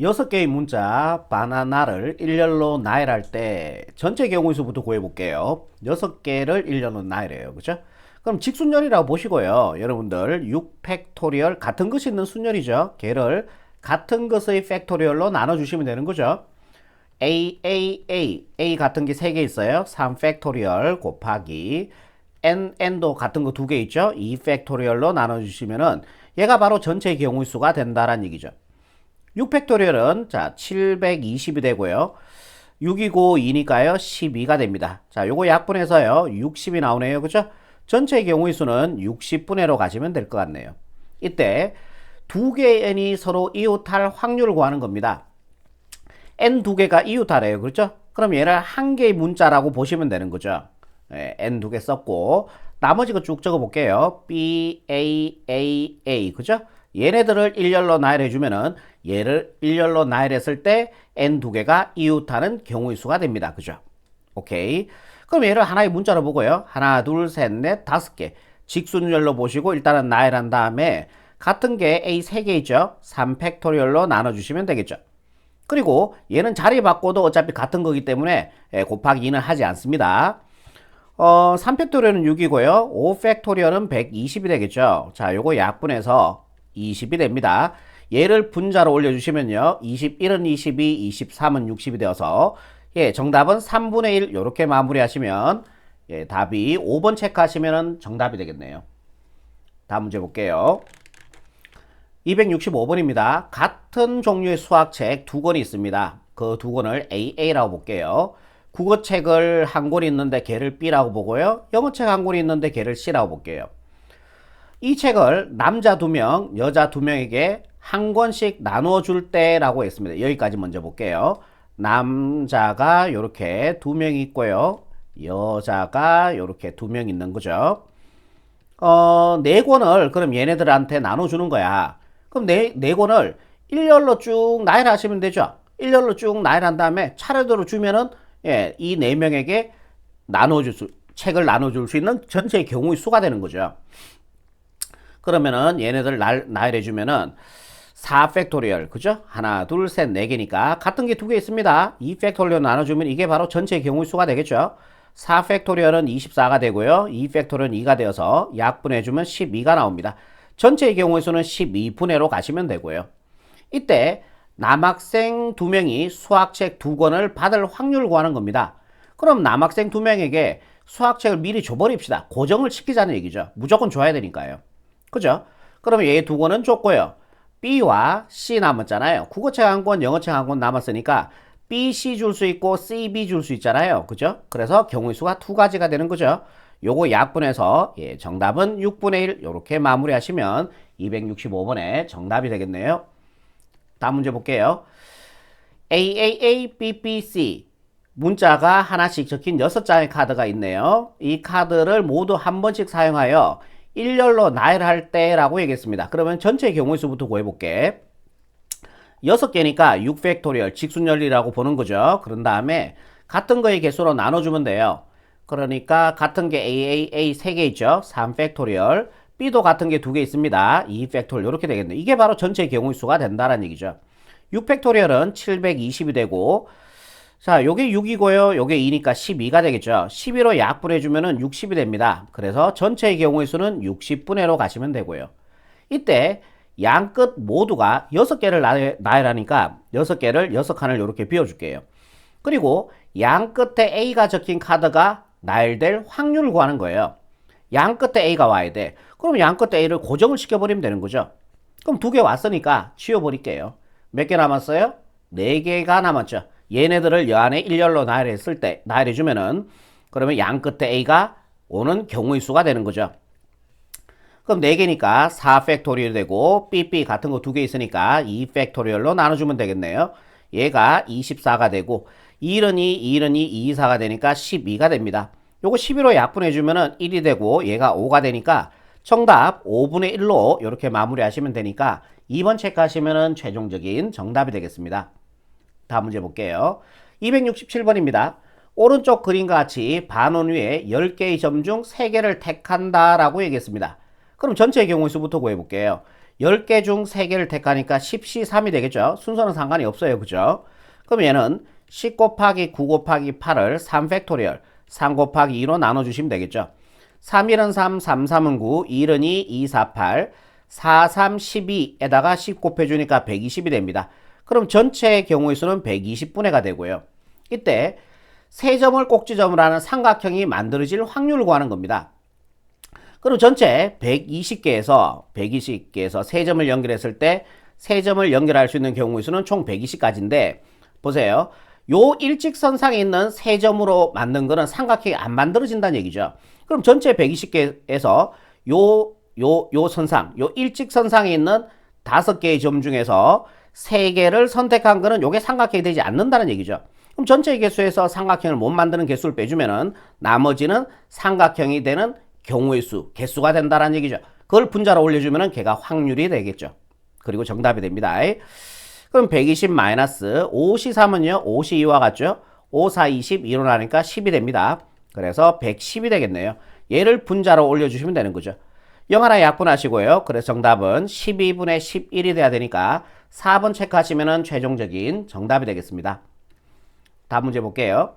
6개의 문자 바나나를 일렬로 나열할 때 전체 경우의 수부터 구해볼게요. 6개를 일렬로 나열해요. 그죠? 그럼 직순열이라고 보시고요. 여러분들 6팩토리얼 같은 것이 있는 순열이죠. 걔를 같은 것의 팩토리얼로 나눠주시면 되는 거죠. A 같은 게 3개 있어요. 3팩토리얼 곱하기 N도 같은 거 2개 있죠. 2팩토리얼로 나눠주시면은 얘가 바로 전체 경우의 수가 된다라는 얘기죠. 6팩토리얼은 자 720이 되고요. 6이고 2니까요 12가 됩니다. 자 요거 약분해서요 60이 나오네요. 그죠? 전체 경우의 수는 60분의 1로 가시면 될 것 같네요. 이때 두 개의 n이 서로 이웃할 확률을 구하는 겁니다. n 두 개가 이웃하래요. 그렇죠? 그럼 얘를 한 개의 문자라고 보시면 되는 거죠. n 두 개 썼고 나머지 거 쭉 적어 볼게요. b, a, 그죠? 얘네들을 일렬로 나열해 주면은 얘를 일렬로 나열했을 때 n 두 개가 이웃하는 경우의 수가 됩니다. 그죠? 오케이. 그럼 얘를 하나의 문자로 보고요. 하나, 둘, 셋, 넷, 5개. 직순열로 보시고 일단은 나열한 다음에 같은 게 a 3개 있죠? 3팩토리얼로 나눠주시면 되겠죠. 그리고 얘는 자리 바꿔도 어차피 같은 거기 때문에 곱하기 2는 하지 않습니다. 3팩토리얼은 6이고요. 5팩토리얼은 120이 되겠죠. 자, 요거 약분해서 20이 됩니다. 얘를 분자로 올려주시면요. 21은 22, 23은 60이 되어서 정답은 3분의 1 이렇게 마무리하시면 답이 5번 체크하시면 정답이 되겠네요. 다음 문제 볼게요. 265번입니다. 같은 종류의 수학책 두 권이 있습니다. 그 두 권을 AA라고 볼게요. 국어책을 한 권이 있는데 걔를 B라고 보고요. 영어책 한 권이 있는데 걔를 C라고 볼게요. 이 책을 남자 2명, 여자 2명에게 한 권씩 나누어 줄 때라고 했습니다. 여기까지 먼저 볼게요. 남자가 이렇게 2명 있고요. 여자가 이렇게 2명 있는 거죠. 네 권을 그럼 얘네들한테 나눠주는 거야. 그럼 네 권을 일렬로 쭉 나열하시면 되죠. 일렬로 쭉 나열한 다음에 차례대로 주면은 이 네 명에게 책을 나눠줄 수 있는 전체의 경우의 수가 되는 거죠. 그러면은 얘네들 나열해 주면은 4팩토리얼 그죠? 하나, 둘, 셋, 네 개니까 같은 게 2개 있습니다. 2팩토리얼 나눠주면 이게 바로 전체의 경우의 수가 되겠죠. 4팩토리얼은 24가 되고요. 2팩토리얼은 2가 되어서 약분해주면 12가 나옵니다. 전체의 경우의 수는 12분의 1로 가시면 되고요. 이때 남학생 2명이 수학책 2권을 받을 확률을 구하는 겁니다. 그럼 남학생 2명에게 수학책을 미리 줘버립시다. 고정을 시키자는 얘기죠. 무조건 줘야 되니까요. 그죠? 그러면 얘 2권은 줬고요. B와 C 남았잖아요. 국어책 한 권, 영어책 한 권 남았으니까 B, C 줄 수 있고 C, B 줄 수 있잖아요. 그죠? 그래서 경우의 수가 두 가지가 되는 거죠. 요거 약분해서 정답은 6분의 1 이렇게 마무리하시면 265번에 정답이 되겠네요. 다음 문제 볼게요. AAA, BBC 문자가 하나씩 적힌 6장의 카드가 있네요. 이 카드를 모두 한 번씩 사용하여 일렬로 나열할 때라고 얘기했습니다. 그러면 전체 경우의 수부터 구해볼게. 6개니까 6팩토리얼 직순열이라고 보는 거죠. 그런 다음에 같은 거의 개수로 나눠주면 돼요. 그러니까 같은 게 AAA 3개 있죠. 3팩토리얼. B도 같은 게 2개 있습니다. 2팩토리얼 이렇게 되겠네요. 이게 바로 전체 경우의 수가 된다는 얘기죠. 6팩토리얼은 720이 되고 자, 요게 6이고요. 요게 2니까 12가 되겠죠. 12로 약분해주면은 60이 됩니다. 그래서 전체의 경우의 수는 60분의 1로 가시면 되고요. 이때 양 끝 모두가 6개를 나열하니까 6개를 6칸을 이렇게 비워줄게요. 그리고 양 끝에 A가 적힌 카드가 나열될 확률을 구하는 거예요. 양 끝에 A가 와야 돼. 그럼 양 끝에 A를 고정을 시켜버리면 되는 거죠. 그럼 2개 왔으니까 치워버릴게요. 몇 개 남았어요? 4개가 남았죠. 얘네들을 여 안에 일렬로 나열했을 때 나열해주면은 그러면 양 끝에 A가 오는 경우의 수가 되는 거죠. 그럼 4개니까 4팩토리얼 되고 삐삐 같은 거 2개 있으니까 2팩토리얼로 나눠주면 되겠네요. 얘가 24가 되고 2는 2, 2는 2, 2, 4가 되니까 12가 됩니다. 요거 12로 약분해주면은 1이 되고 얘가 5가 되니까 정답 5분의 1로 이렇게 마무리하시면 되니까 2번 체크하시면은 최종적인 정답이 되겠습니다. 다음 문제 볼게요. 267번입니다. 오른쪽 그림과 같이 반원 위에 10개의 점 중 3개를 택한다 라고 얘기했습니다. 그럼 전체의 경우의 수부터 구해볼게요. 10개 중 3개를 택하니까 10C3이 되겠죠. 순서는 상관이 없어요. 그죠? 그럼 얘는 10 곱하기 9 곱하기 8을 3팩토리얼 3 곱하기 2로 나눠주시면 되겠죠. 3, 1은 3, 3, 3은 9, 1은 2, 2, 4, 8, 4, 3, 12에다가 10 곱해주니까 120이 됩니다. 그럼 전체의 경우의 수는 120분의가 되고요. 이때 세점을 꼭지점으로 하는 삼각형이 만들어질 확률을 구하는 겁니다. 그럼 전체 120개에서 세점을 연결했을 때 세점을 연결할 수 있는 경우의 수는 총 120가지인데 보세요. 요 일직선상에 있는 세점으로 만든 거는 삼각형이 안 만들어진다는 얘기죠. 그럼 전체 120개에서 요 선상, 요 일직선상에 있는 5개의 점 중에서 3개를 선택한 거는 요게 삼각형이 되지 않는다는 얘기죠. 그럼 전체 개수에서 삼각형을 못 만드는 개수를 빼주면은 나머지는 삼각형이 되는 경우의 수, 개수가 된다는 얘기죠. 그걸 분자로 올려주면은 걔가 확률이 되겠죠. 그리고 정답이 됩니다. 그럼 120 마이너스 5C3은요, 5C2와 같죠? 5, 4, 20, 2로 나니까 10이 됩니다. 그래서 110이 되겠네요. 얘를 분자로 올려주시면 되는 거죠. 영하나 약분하시고요. 그래서 정답은 12분의 11이 돼야 되니까 4번 체크하시면은 최종적인 정답이 되겠습니다. 다음 문제 볼게요.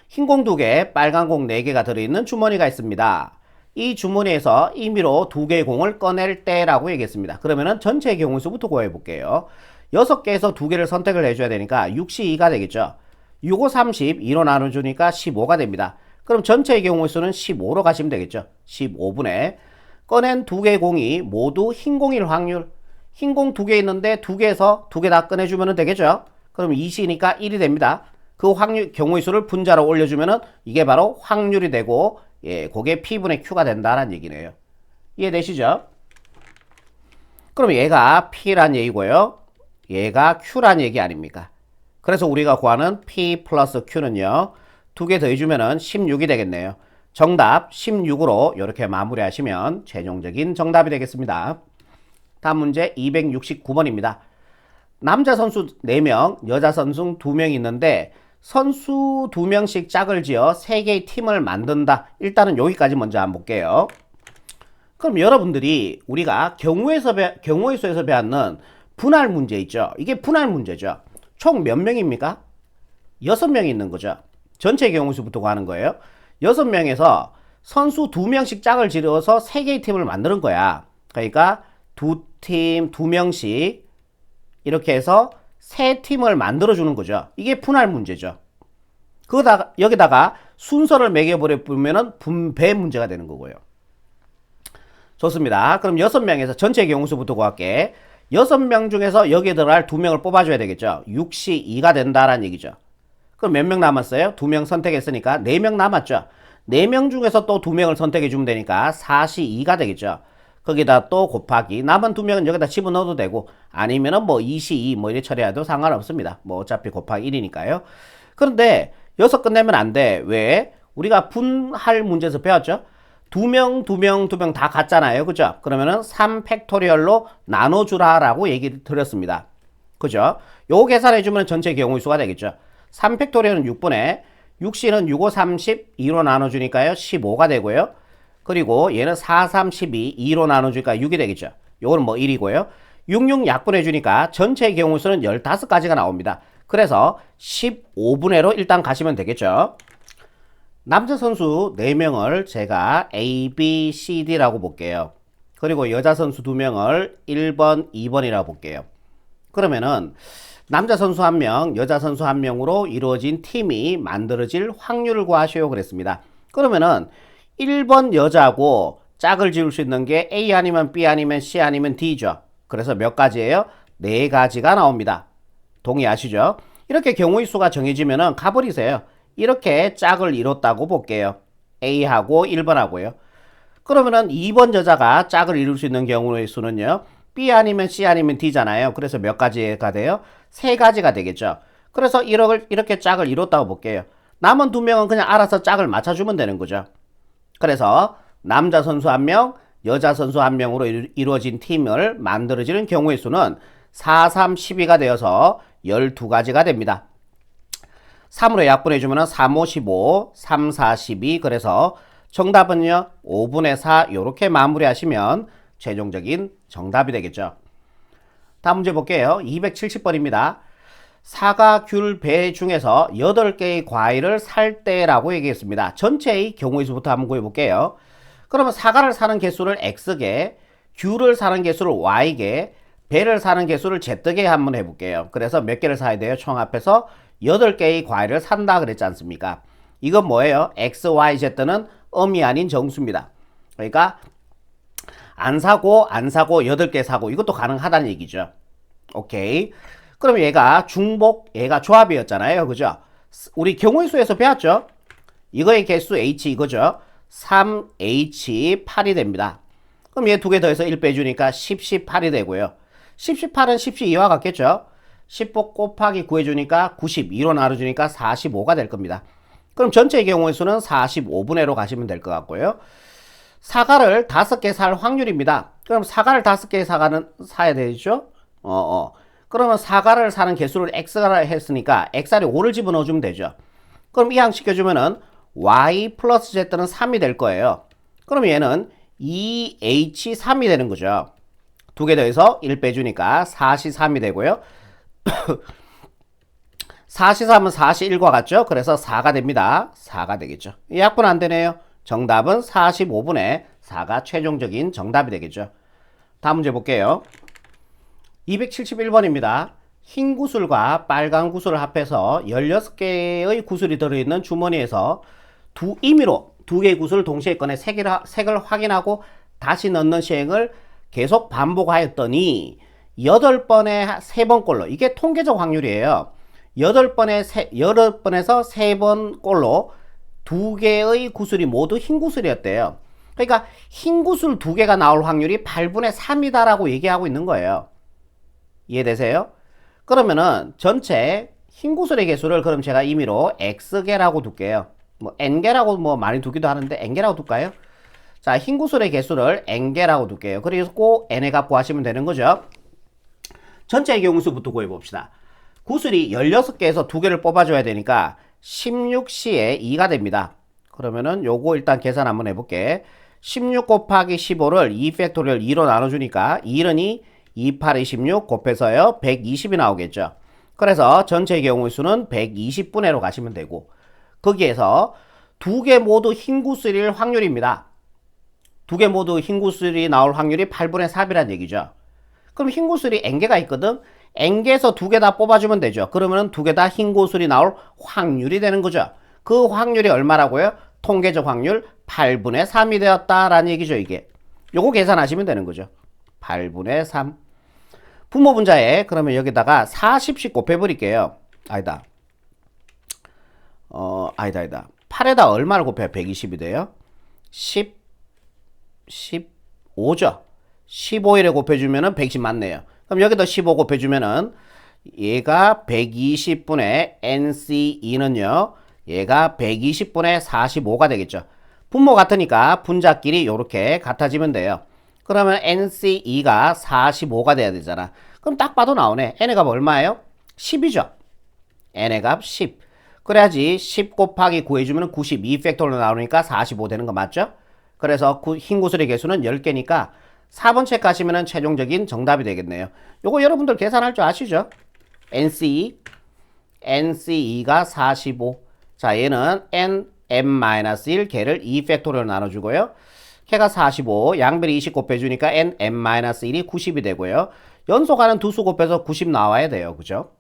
흰 공 2개, 빨간 공 4개가 들어있는 주머니가 있습니다. 이 주머니에서 임의로 2개의 공을 꺼낼 때라고 얘기했습니다. 그러면은 전체 경우 수부터 구해 볼게요. 6개에서 2개를 선택을 해줘야 되니까 6C2가 되겠죠. 6, 5, 30, 2로 나눠주니까 15가 됩니다. 그럼 전체의 경우의 수는 15로 가시면 되겠죠. 15분의 꺼낸 2개의 공이 모두 흰 공일 확률. 흰 공 2개 있는데 2개에서 2개 다 꺼내주면 되겠죠. 그럼 2C니까 1이 됩니다. 그 확률, 경우의 수를 분자로 올려주면은 이게 바로 확률이 되고, 예, 그게 P분의 Q가 된다는 얘기네요. 이해되시죠? 그럼 얘가 P란 얘기고요. 얘가 Q란 얘기 아닙니까? 그래서 우리가 구하는 P 플러스 Q는요. 2개 더해주면은 16이 되겠네요. 정답 16으로 이렇게 마무리하시면 최종적인 정답이 되겠습니다. 다음 문제 269번입니다. 남자 선수 4명, 여자 선수 2명이 있는데 선수 2명씩 짝을 지어 3개의 팀을 만든다. 일단은 여기까지 먼저 한번 볼게요. 그럼 여러분들이 우리가 경우의 수에서 배웠는 분할 문제 있죠. 이게 분할 문제죠. 총 몇 명입니까? 6명이 있는 거죠. 전체 경우의 수부터 구하는 거예요. 6명에서 선수 2명씩 짝을 지어서 3개의 팀을 만드는 거야. 그러니까 2팀 2명씩 이렇게 해서 3팀을 만들어주는 거죠. 이게 분할 문제죠. 여기다가 순서를 매겨버리면은 분배 문제가 되는 거고요. 좋습니다. 그럼 6명에서 전체 경우수부터 구할게. 6명 중에서 여기에 들어갈 2명을 뽑아줘야 되겠죠. 6C2가 된다라는 얘기죠. 그럼 몇 명 남았어요? 2명 선택했으니까 4명 남았죠. 4명 중에서 또 2명을 선택해주면 되니까 4C2가 되겠죠. 거기다 또 곱하기 남은 2명은 여기다 집어넣어도 되고 아니면은 뭐 2C2 뭐 이렇게 처리해도 상관없습니다. 뭐 어차피 곱하기 1이니까요. 그런데 6 끝내면 안 돼. 왜? 우리가 분할 문제에서 배웠죠? 2명 다 같잖아요. 그죠? 그러면은 3팩토리얼로 나눠주라라고 얘기 드렸습니다. 그죠? 요거 계산해주면 전체 경우의 수가 되겠죠. 3팩토리얼은 6분의 6C는 6, 5, 30, 2로 나눠주니까요. 15가 되고요. 그리고 얘는 4, 3, 12, 2로 나눠주니까 6이 되겠죠. 요거는 뭐 1이고요. 6, 6 약분해주니까 전체 경우의 수는 15가지가 나옵니다. 그래서 15분의로 일단 가시면 되겠죠. 남자 선수 4명을 제가 A, B, C, D라고 볼게요. 그리고 여자 선수 2명을 1번, 2번이라고 볼게요. 그러면은 남자 선수 1명, 여자 선수 1명으로 이루어진 팀이 만들어질 확률을 구하시오 그랬습니다. 그러면은 1번 여자고 짝을 지을 수 있는 게 A 아니면 B 아니면 C 아니면 D죠. 그래서 몇 가지예요? 4가지가 나옵니다. 동의하시죠? 이렇게 경우의 수가 정해지면은 가버리세요. 이렇게 짝을 이뤘다고 볼게요. A하고 1번하고요. 그러면은 2번 여자가 짝을 이룰 수 있는 경우의 수는요. B 아니면 C 아니면 D잖아요. 그래서 몇 가지가 돼요? 3가지가 되겠죠. 그래서 이렇게 짝을 이뤘다고 볼게요. 남은 2명은 그냥 알아서 짝을 맞춰주면 되는 거죠. 그래서 남자 선수 1명, 여자 선수 1명으로 이루어진 팀을 만들어지는 경우의 수는 4, 3, 12가 되어서 12가지가 됩니다. 3으로 약분해주면 3, 5, 15, 3, 4, 12 그래서 정답은요 5분의 4 이렇게 마무리하시면 최종적인 정답이 되겠죠. 다음 문제 볼게요. 270번입니다. 사과, 귤, 배 중에서 8개의 과일을 살 때라고 얘기했습니다. 전체의 경우의 수부터 한번 구해볼게요. 그러면 사과를 사는 개수를 X개, 귤을 사는 개수를 Y개, 배를 사는 개수를 Z개 한번 해볼게요. 그래서 몇 개를 사야 돼요? 총 합해서 8개의 과일을 산다 그랬지 않습니까? 이건 뭐예요? X, Y, Z는 음이 아닌 정수입니다. 그러니까 안 사고 8개 사고 이것도 가능하다는 얘기죠. 오케이. 그럼 얘가 중복, 얘가 조합이었잖아요. 그죠? 우리 경우의 수에서 배웠죠? 이거의 개수 H 이거죠? 3H8이 됩니다. 그럼 얘 두 개 더해서 1 빼주니까 18이 되고요. 18은 12와 같겠죠? 10복 곱하기 9 해주니까 92로 나눠주니까 45가 될 겁니다. 그럼 전체의 경우의 수는 45분의 1로 가시면 될 것 같고요. 사과를 5개 살 확률입니다. 그럼 사과를 5개 사야 되죠? 그러면 사과를 사는 개수를 X가 했으니까 X알에 5를 집어넣어주면 되죠. 그럼 이항시켜주면은 Y 플러스 Z는 3이 될 거예요. 그럼 얘는 2H3이 되는 거죠. 두 개 더해서 1 빼주니까 4C3이 되고요. 4C3은 4C1과 같죠? 그래서 4가 됩니다. 4가 되겠죠. 약분 안 되네요. 정답은 45분의 4가 최종적인 정답이 되겠죠. 다음 문제 볼게요. 271번입니다. 흰 구슬과 빨간 구슬을 합해서 16개의 구슬이 들어있는 주머니에서 임의로 2개의 구슬을 동시에 꺼내 색을 확인하고 다시 넣는 시행을 계속 반복하였더니 8번에 3번꼴로, 이게 통계적 확률이에요. 8번에서 3번꼴로 2개의 구슬이 모두 흰 구슬이었대요. 그러니까 흰 구슬 2개가 나올 확률이 8분의 3이다라고 얘기하고 있는 거예요. 이해되세요? 그러면은 전체 흰 구슬의 개수를 그럼 제가 임의로 X개라고 둘게요. 뭐 N개라고 뭐 많이 두기도 하는데 N개라고 둘까요? 자, 흰 구슬의 개수를 N개라고 둘게요. 그리고 N의 값 구하시면 되는 거죠. 전체의 경우수부터 구해봅시다. 구슬이 16개에서 2개를 뽑아줘야 되니까 16C에 2가 됩니다. 그러면은 요거 일단 계산 한번 해볼게. 16 곱하기 15를 2팩토리얼 2로 나눠주니까 2는 2, 8이 16 곱해서요 120이 나오겠죠. 그래서 전체의 경우의 수는 120분의 1로 가시면 되고, 거기에서 2개 모두 흰 구슬일 확률입니다. 2개 모두 흰 구슬이 나올 확률이 8분의 3이란 얘기죠. 그럼 흰 구슬이 N개가 있거든. N개에서 2개 다 뽑아주면 되죠. 그러면 2개 다 흰 구슬이 나올 확률이 되는 거죠. 그 확률이 얼마라고요? 통계적 확률 8분의 3이 되었다라는 얘기죠. 이게 요거 계산하시면 되는 거죠. 8분의 3. 분모 분자에 그러면 여기다가 40씩 곱해버릴게요. 아니다. 아니다. 8에다 얼마를 곱해야 120이 돼요? 15죠. 15일에 곱해주면은 110 맞네요. 그럼 여기다 15 곱해주면은 얘가 120분의 NC2는요. 얘가 120분의 45가 되겠죠. 분모 같으니까 분자끼리 이렇게 같아지면 돼요. 그러면 NC2가 45가 돼야 되잖아. 그럼 딱 봐도 나오네. N의 값 얼마예요? 10이죠. N의 값 10. 그래야지 10 곱하기 9 해주면 92팩토리로 나오니까 45 되는 거 맞죠? 그래서 흰 구슬의 개수는 10개니까 4번 체크하시면 최종적인 정답이 되겠네요. 요거 여러분들 계산할 줄 아시죠? NC2가 45. 자, 얘는 N-M-1 개를 2팩토리로 나눠주고요. 걔가 45, 양변이 20 곱해주니까 N-M-1이 90이 되고요. 연속하는 두 수 곱해서 90 나와야 돼요. 그죠?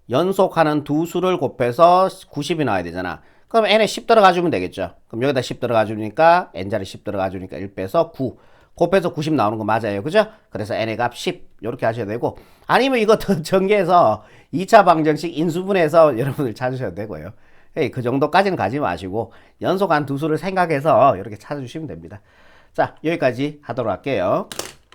연속하는 두 수를 곱해서 90이 나와야 되잖아. 그럼 N에 10 들어가주면 되겠죠. 그럼 여기다 10 들어가주니까 N자리 10 들어가주니까 1 빼서 9. 곱해서 90 나오는 거 맞아요. 그죠? 그래서 N의 값 10. 이렇게 하셔야 되고, 아니면 이거 전개해서 2차 방정식 인수분해해서 여러분들 찾으셔도 되고요. 그 정도까지는 가지 마시고 연속한 두 수를 생각해서 이렇게 찾아주시면 됩니다. 자, 여기까지 하도록 할게요.